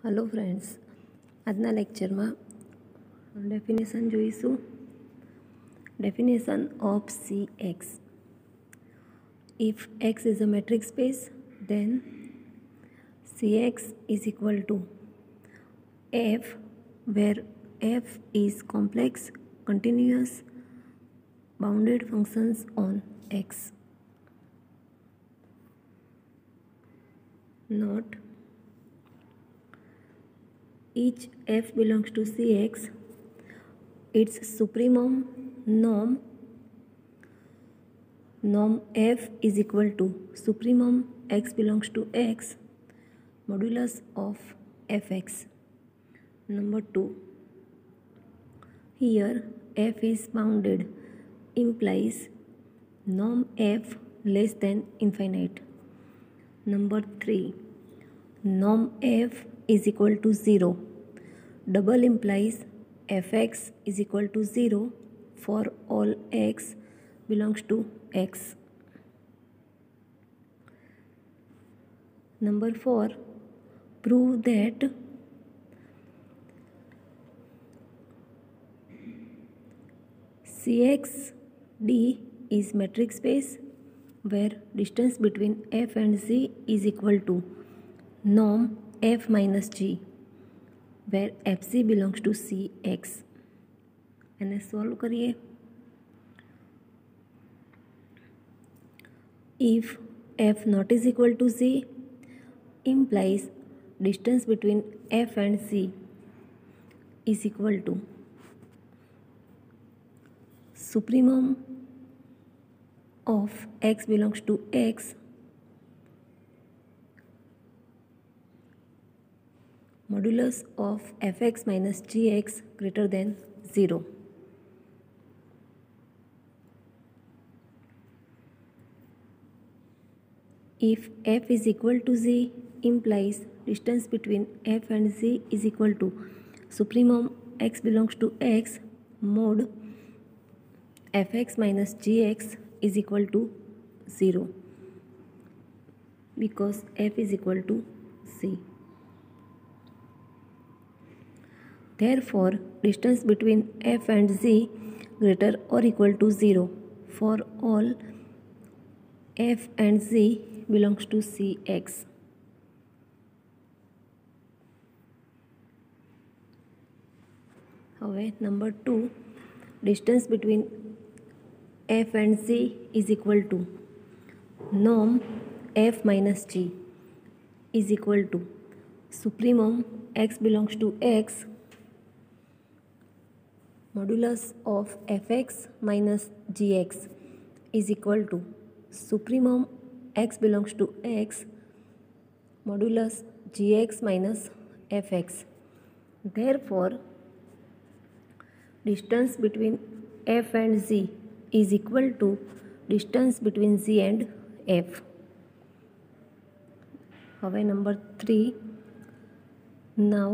Hello friends, આજના લેક્ચરમાં definition જોઈશું. Definition of Cx. If X is a metric space, then Cx is equal to F, where F is complex, continuous, bounded functions on X. Note: each f belongs to Cx, its supremum norm f is equal to supremum x belongs to x modulus of fx. Number 2, here f is bounded implies norm f less than infinite. Number 3, norm f is equal to 0. Double implies fx is equal to 0 for all x belongs to x. Number 4, prove that Cxd is metric space where distance between f and z is equal to norm f minus g, where fc belongs to Cx. એને solve કરીએ. If f not is equal to z implies distance between f and z is equal to supremum of x belongs to x modulus of fx minus gx greater than 0. If f is equal to z implies distance between f and z is equal to supremum x belongs to x mod fx minus gx is equal to 0 because f is equal to z. Therefore, distance between f and z greater or equal to 0 for all f and z belongs to Cx. હવે number 2, distance between f and z is equal to norm f minus g is equal to supremum x belongs to x modulus of fx minus gx is equal to supremum x belongs to x modulus gx minus fx. Therefore, distance between f and z is equal to distance between z and f. હવે number 3, now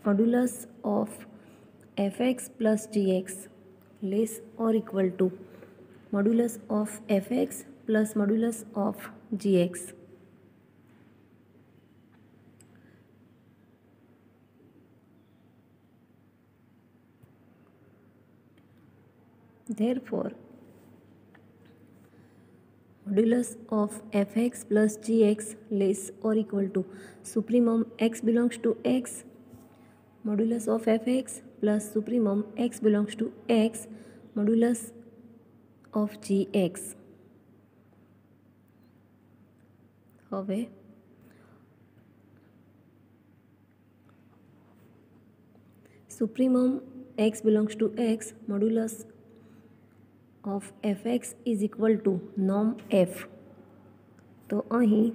modulus of fx plus gx less or equal to modulus of fx plus modulus of gx. Therefore, modulus of fx plus gx less or equal to supremum x belongs to x modulus of fx plus supremum x belongs to x modulus of gx. હવે supremum x belongs to x modulus of fx is equal to norm f. તો અહીં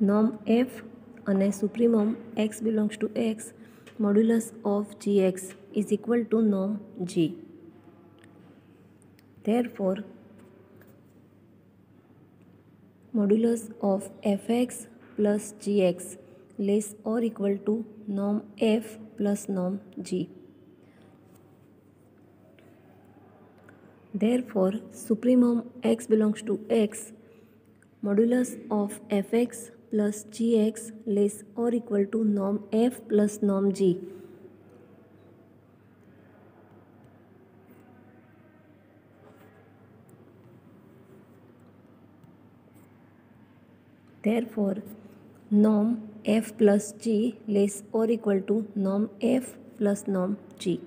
norm f અને supremum x belongs to x modulus of gx is equal to norm g. Therefore, modulus of fx plus gx less or equal to norm f plus norm g. Therefore, supremum x belongs to x, modulus of fx plus gx less or equal to norm f plus norm g. Therefore, norm f plus g less or equal to norm f plus norm g.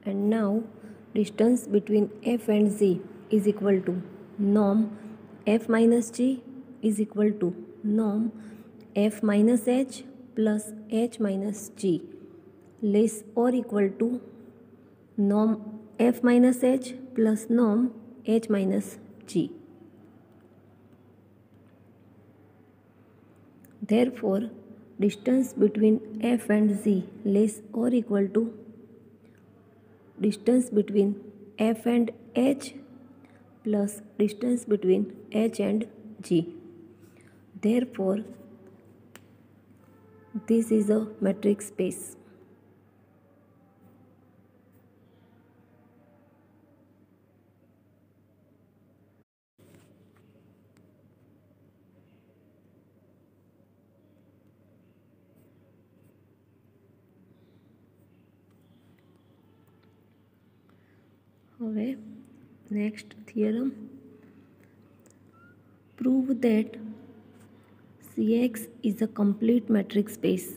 And now distance between f and z is equal to norm f minus g is equal to norm f minus h plus h minus g less or equal to norm f minus h plus norm h minus g. Therefore, distance between f and z less or equal to distance between f and h plus distance between h and g. Therefore, this is a metric space. હવે next theorem, prove that Cx is a complete metric space.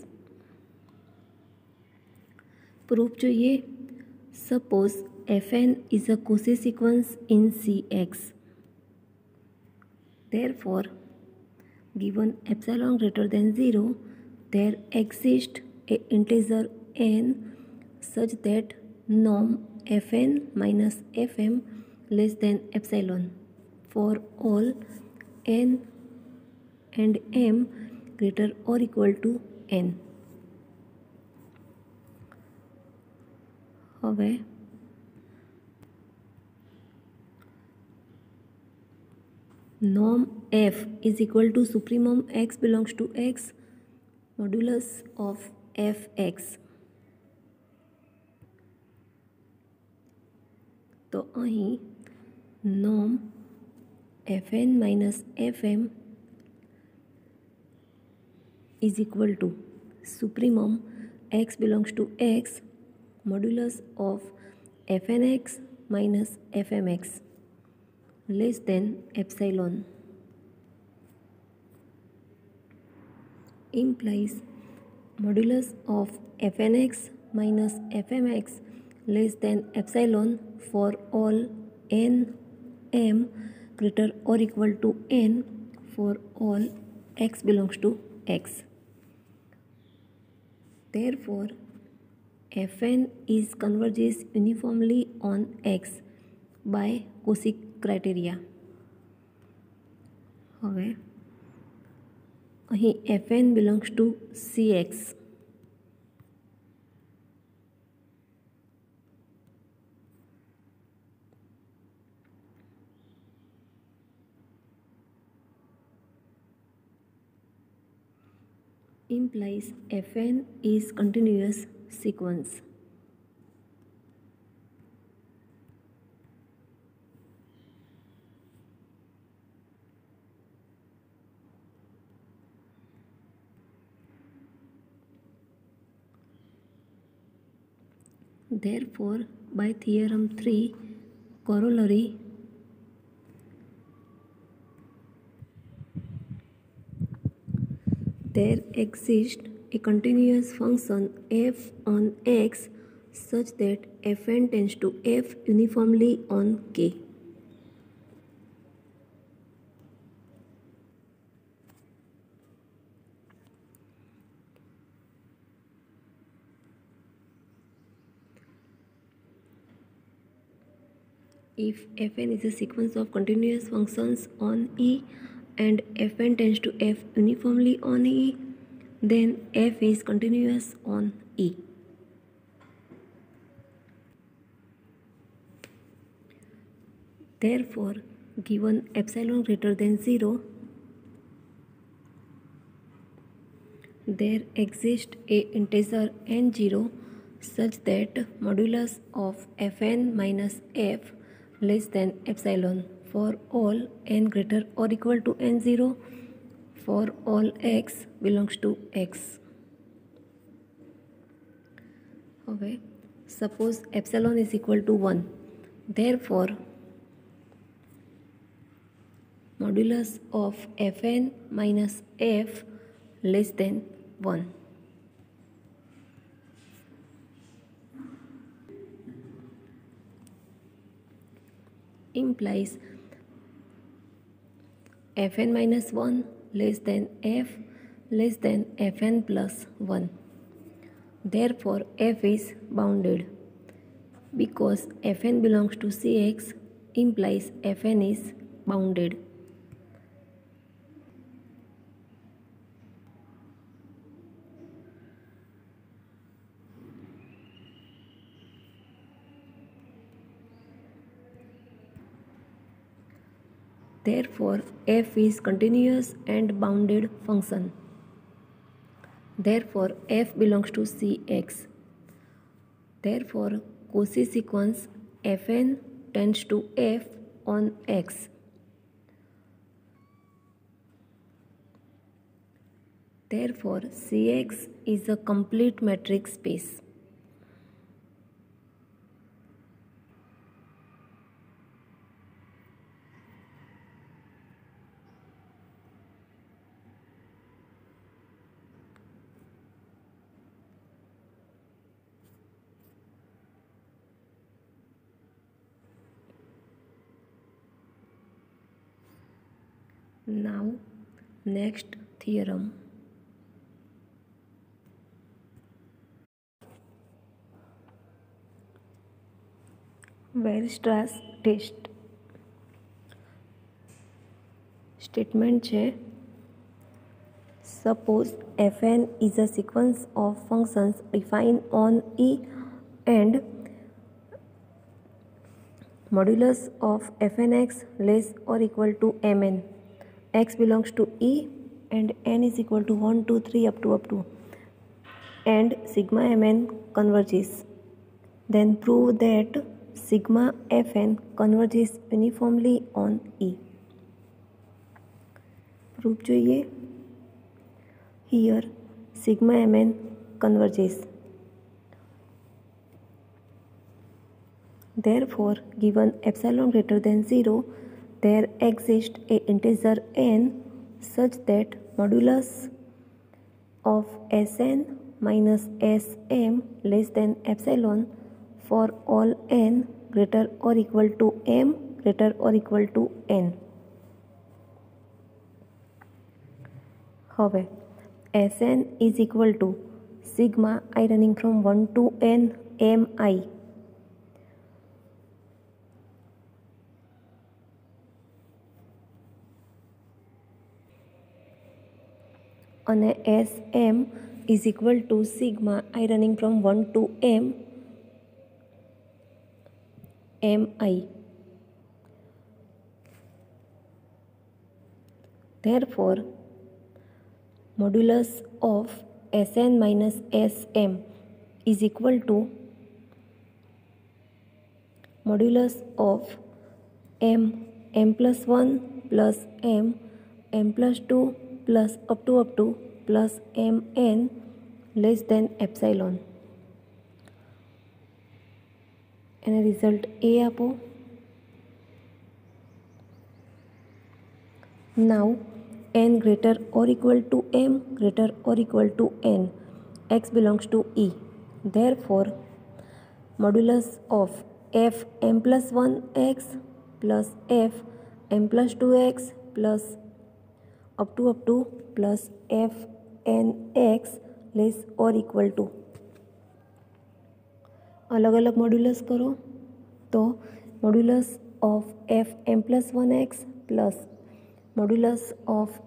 Proof જોઈએ. Suppose Fn is a Cauchy sequence in Cx. Therefore, given epsilon greater than 0, there exists a integer n such that norm fn minus fm less than epsilon for all n and m greater or equal to n. હવે norm f is equal to supremum x belongs to x modulus of fx. તો અહીં norm fn minus fm is equal to supremum x belongs to x modulus of fnx minus fmx less than epsilon implies modulus of fnx minus fmx less than epsilon for all n m greater or equal to n for all x belongs to x. Therefore, fn is converges uniformly on x by Cauchy criteria. હવે અહીં fn belongs to cx. Implies fn is continuous sequence. Therefore, by theorem 3 corollary, there exists a continuous function f on x such that fn tends to f uniformly on k. If fn is a sequence of continuous functions on E and fn tends to f uniformly on E, then f is continuous on E. Therefore, given epsilon greater than 0, there exists a integer n0 such that modulus of fn minus f less than epsilon for all n greater or equal to n0 for all x belongs to x. હવે suppose epsilon is equal to 1, therefore modulus of fn minus f less than 1. Implies fn minus 1 less than f less than fn plus 1. Therefore f is bounded. Because fn belongs to Cx implies fn is bounded. Therefore f is continuous and bounded function. Therefore f belongs to Cx. Therefore Cauchy sequence fn tends to f on x. Therefore Cx is a complete metric space. Now, next theorem. Weierstrass test. Statement છે suppose fn is a sequence of functions defined on E and modulus of fnx less or equal to mn. X belongs to E and n is equal to 1, 2, 3 up to and sigma mn converges. Then prove that sigma fn converges uniformly on E. Proof જોઈએ. Here sigma mn converges. Therefore, given epsilon greater than 0, there exists a integer n such that modulus of Sn minus Sm less than epsilon for all n greater or equal to m greater or equal to n. હવે Sn is equal to sigma I running from 1 to n mi. અને Sm is equal to sigma I running from 1 to m mi. Therefore, modulus of Sn minus Sm is equal to modulus of m plus 1 plus m plus 2 plus up to plus mn less than epsilon. એને result A આપો. Now n greater or equal to m greater or equal to n. X belongs to E. Therefore, modulus of f m plus 1 x plus f m plus 2 x plus up to plus f n x less or equal to. अलग अलग modulus करो तो modulus of F M plus 1x plus modulus of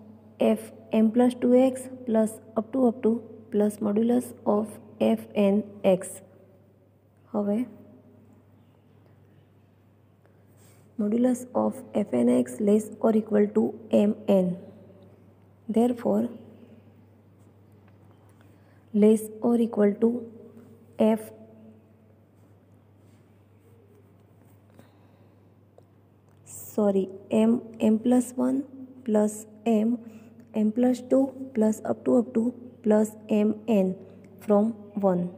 F M plus 2x plus up to plus modulus of F N x. હવે modulus of fnx less or equal to mn. Therefore, less or equal to f m plus 1 plus m plus 2 plus up to plus mn from 1.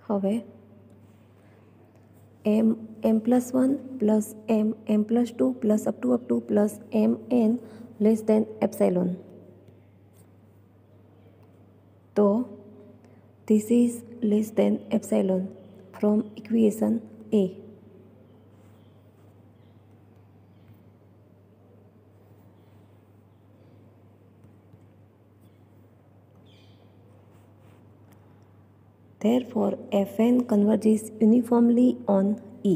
હવે m plus 1 plus m plus 2 plus up to plus mn less than epsilon. So this is less than epsilon from equation A. Therefore, Fn converges uniformly on E.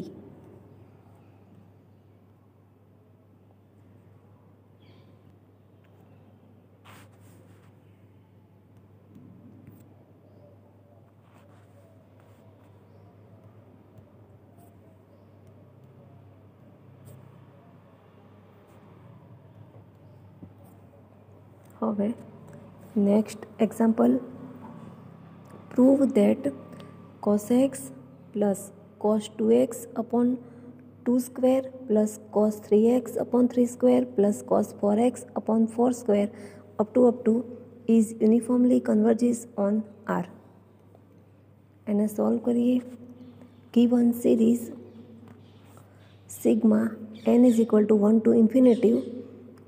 હવે next example, prove that cos x plus cos 2x upon 2 square plus cos 3x upon 3 square plus cos 4x upon 4 square up to is uniformly converges on R. એને solve કરીએ. given series sigma n is equal to 1 to infinity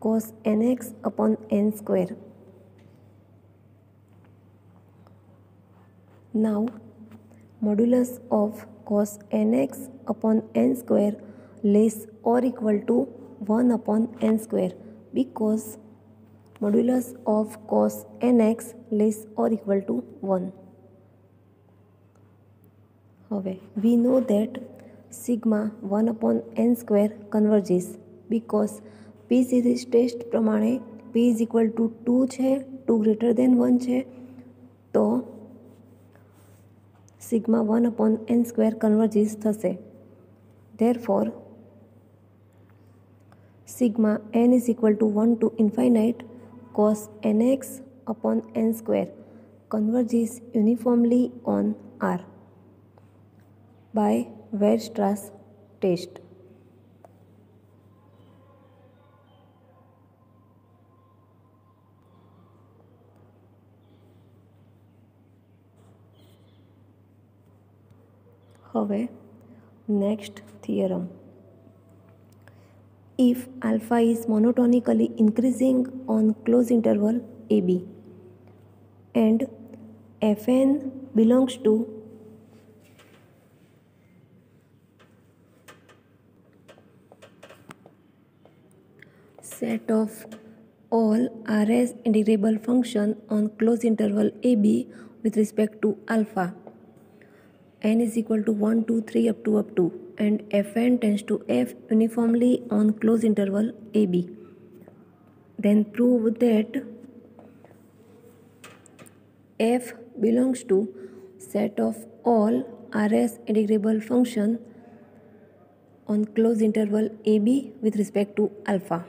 cos nx upon n square. Now modulus of cos nx upon n square less or equal to 1 upon n square because modulus of cos nx less or equal to 1. હવે we know that sigma 1 upon n square converges because p series test પ્રમાણે p is equal to 2 છે, 2 greater than 1 છે, તો sigma 1 upon n square converges થશે. Therefore, sigma n is equal to 1 to infinite cos nx upon n square converges uniformly on R by Weierstrass test. હવે next theorem. If alpha is monotonically increasing on closed interval AB and Fn belongs to set of all Rs integrable function on closed interval AB with respect to alpha, n is equal to 1, 2, 3 up to and Fn tends to F uniformly on closed interval AB. Then prove that F belongs to set of all Rs integrable function on closed interval AB with respect to alpha.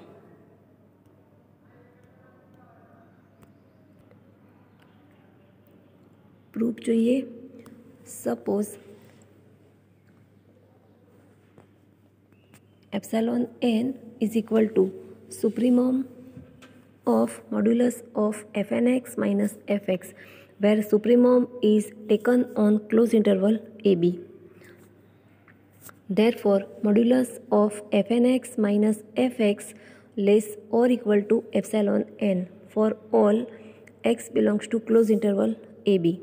Proof જોઈએ. Suppose epsilon n is equal to supremum of modulus of fnx minus fx, where supremum is taken on closed interval AB. Therefore, modulus of fnx minus fx less or equal to epsilon n for all x belongs to closed interval AB.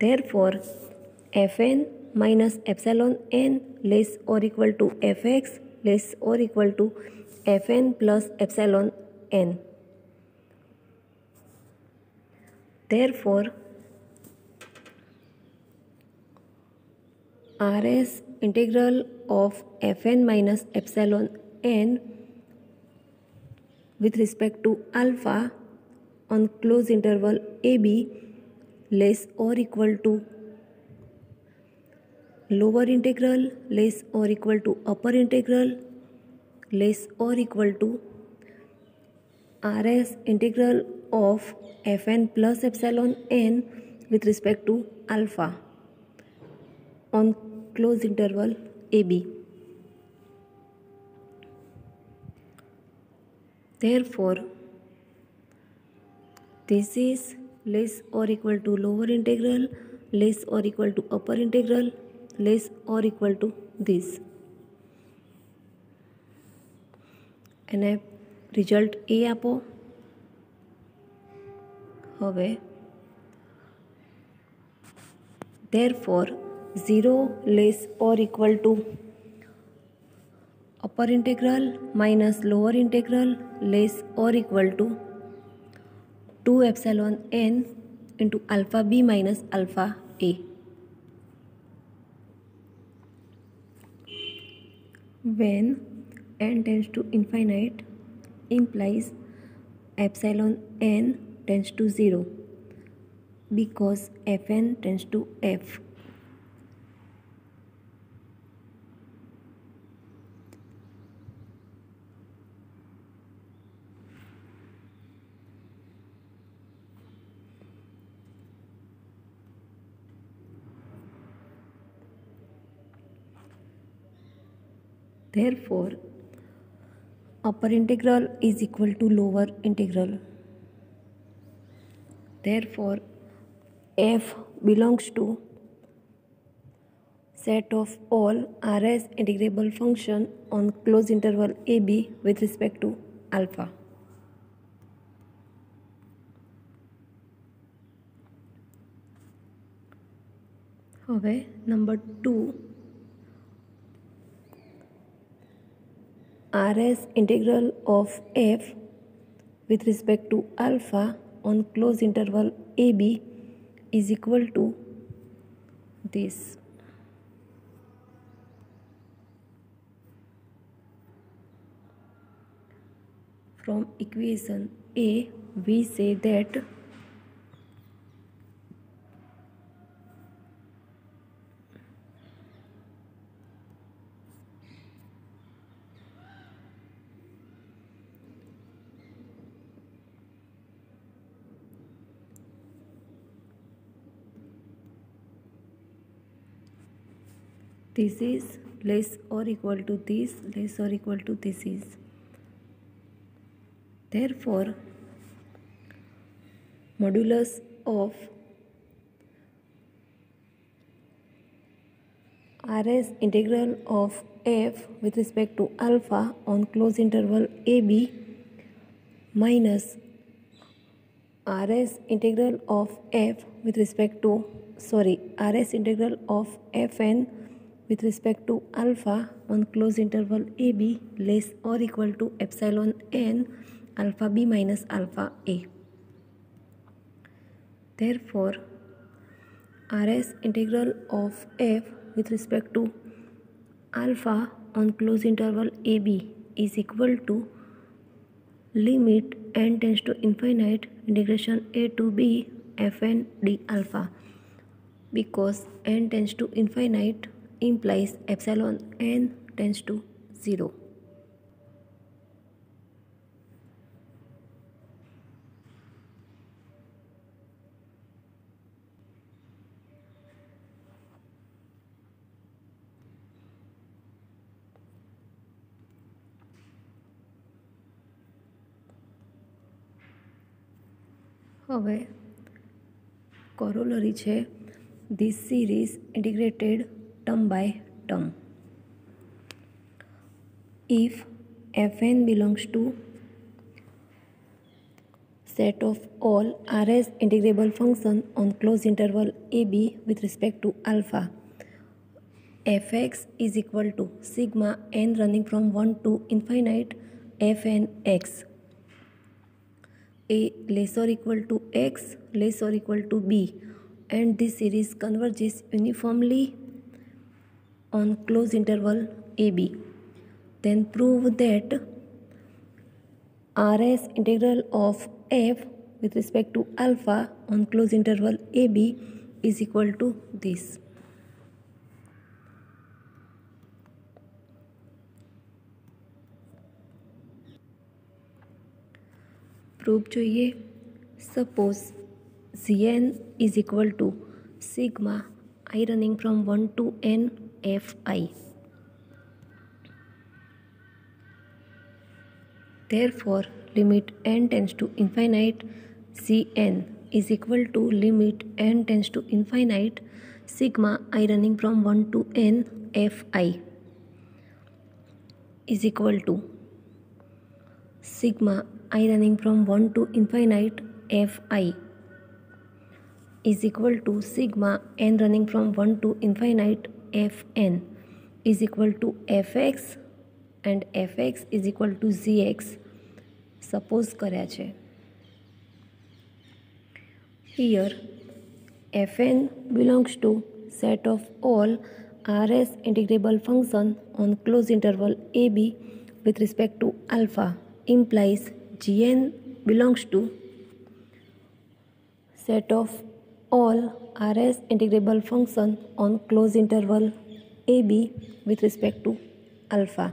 Therefore, Fn minus epsilon n less or equal to Fx less or equal to Fn plus epsilon n. Therefore, Rs integral of Fn minus epsilon n with respect to alpha on closed interval AB less or equal to lower integral less or equal to upper integral less or equal to Rs integral of Fn plus epsilon n with respect to alpha on closed interval AB. Therefore, this is less or equal to lower integral less or equal to upper integral less or equal to this. અને result એ આપો. હવે therefore 0 less or equal to upper integral minus lower integral less or equal to 2 epsilon n into alpha b minus alpha a. When n tends to infinite implies epsilon n tends to 0 because fn tends to f. Therefore, upper integral is equal to lower integral. Therefore, f belongs to set of all Rs integrable function on closed interval AB with respect to alpha. હવે number 2, Rs integral of f with respect to alpha on closed interval AB is equal to this. From equation A, we say that this is less or equal to this, less or equal to this is. Therefore, modulus of Rs integral of f with respect to alpha on closed interval AB minus Rs integral of f with respect to Rs integral of fn with respect to alpha on closed interval AB less or equal to epsilon n alpha b minus alpha a. Therefore, Rs integral of f with respect to alpha on closed interval AB is equal to limit n tends to infinite integration a to b fn d alpha, because n tends to infinite implies epsilon n tends to 0. હવે corollary છે this series integrated term by term. If fn belongs to set of all Rs integrable function on closed interval AB with respect to alpha, fx is equal to sigma n running from 1 to infinite fn x. A less or equal to x less or equal to b, and this series converges uniformly on closed interval AB. Then prove that Rs integral of f with respect to alpha on closed interval AB is equal to this. Proof જોઈએ. Suppose Cn is equal to sigma I running from 1 to n fi. Therefore, limit n tends to infinite Cn is equal to limit n tends to infinite sigma I running from 1 to n fi is equal to sigma I running from 1 to infinite fi is equal to sigma n running from 1 to infinite fn is equal to fx and fx is equal to gx suppose કર્યા છે. Here fn belongs to set of all Rs integrable function on closed interval ab with respect to alpha implies Gn belongs to set of all Rs integrable function on closed interval ab with respect to alpha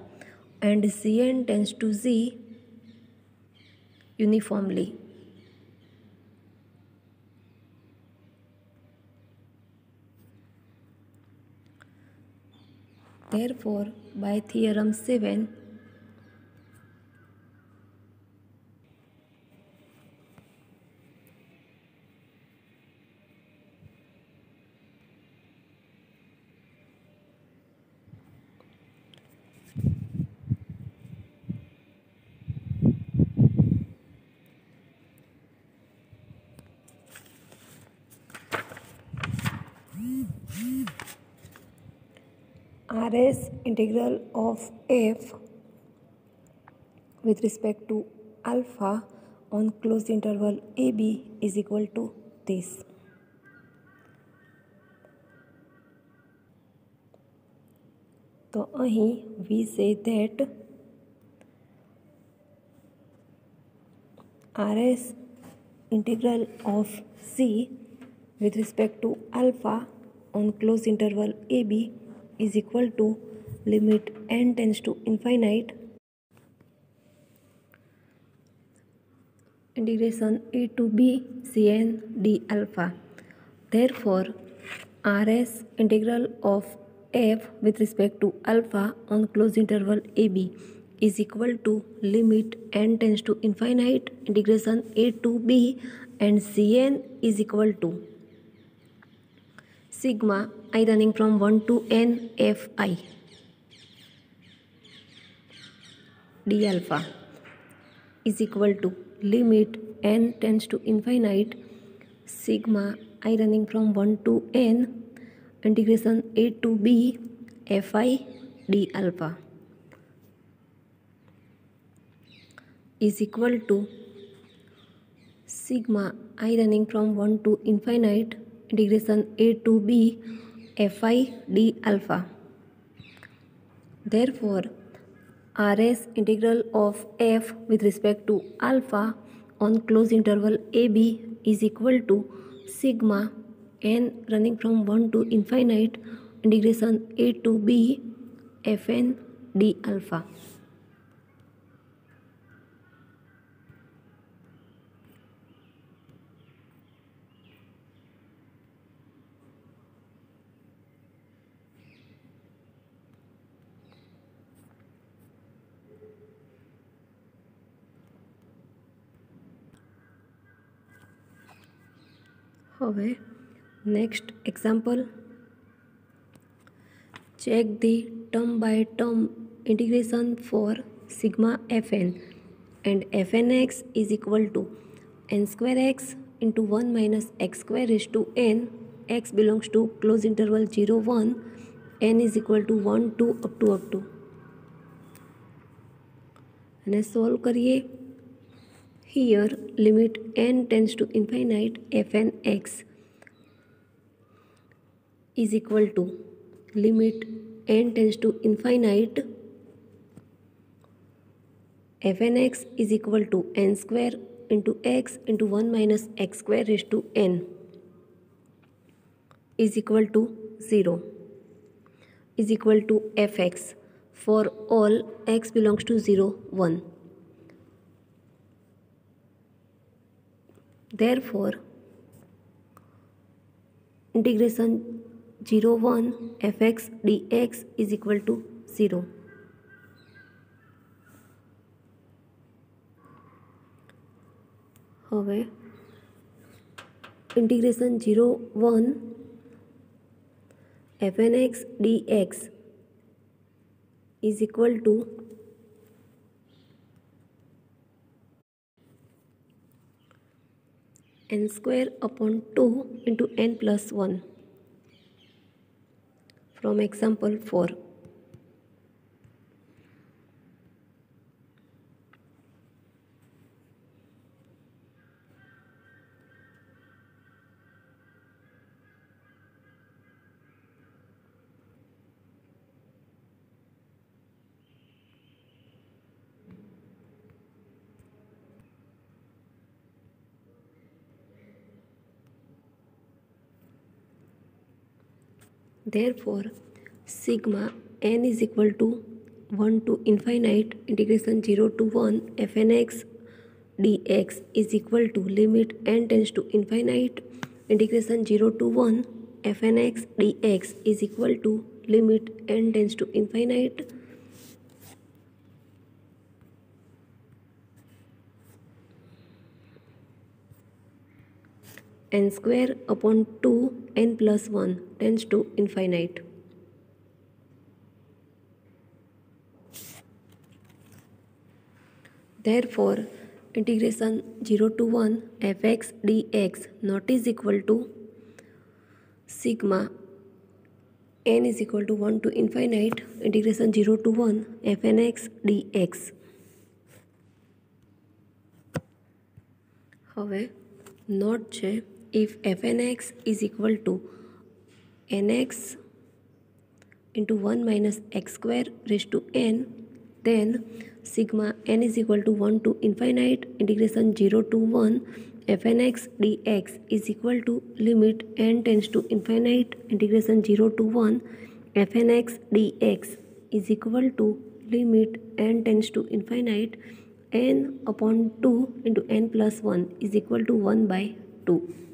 and Cn tends to z uniformly. Therefore, by theorem 7, Rs integral of f with respect to alpha on closed interval ab is equal to this. તો અહીં we say that Rs integral of c with respect to alpha on closed interval ab is equal to limit n tends to infinite integration a to b cn d alpha. Therefore, Rs integral of f with respect to alpha on closed interval ab is equal to limit n tends to infinite integration a to b and cn is equal to sigma I running from 1 to n fi d alpha is equal to limit n tends to infinite sigma I running from 1 to n integration a to b fi d alpha is equal to sigma I running from 1 to infinite integration a to b fi d alpha. Therefore, Rs integral of f with respect to alpha on closed interval ab is equal to sigma n running from 1 to infinite integration a to b fn d alpha. હવે next example, check the term by term integration for sigma fn and fnx is equal to n square x into 1 minus x square raised to n. X belongs to close interval 0 1, n is equal to 1 2 up to અને solve કરીએ. Here limit n tends to infinite fn x is equal to limit n tends to infinite fn x is equal to n square into x into 1 minus x square raised to n is equal to 0 is equal to fx for all x belongs to 0 1. Therefore, integration 01 fx dx is equal to 0. હવે integration 01 fnx dx is equal to n square upon 2 into n plus 1 from example 4. Therefore, sigma n is equal to 1 to infinite integration 0 to 1 fnx dx is equal to limit n tends to infinite integration 0 to 1 fnx dx is equal to limit n tends to infinite n square upon 2 n plus 1 tends to infinite. Therefore, integration 0 to 1 fx dx not is equal to sigma n is equal to 1 to infinite integration 0 to 1 fnx dx. હવે not છે if fnx is equal to nx into 1 minus x square raised to n, then sigma n is equal to 1 to infinite integration 0 to 1 fnx dx is equal to limit n tends to infinite integration 0 to 1 fnx dx is equal to limit n tends to infinite n upon 2 into n plus 1 is equal to 1 by 2.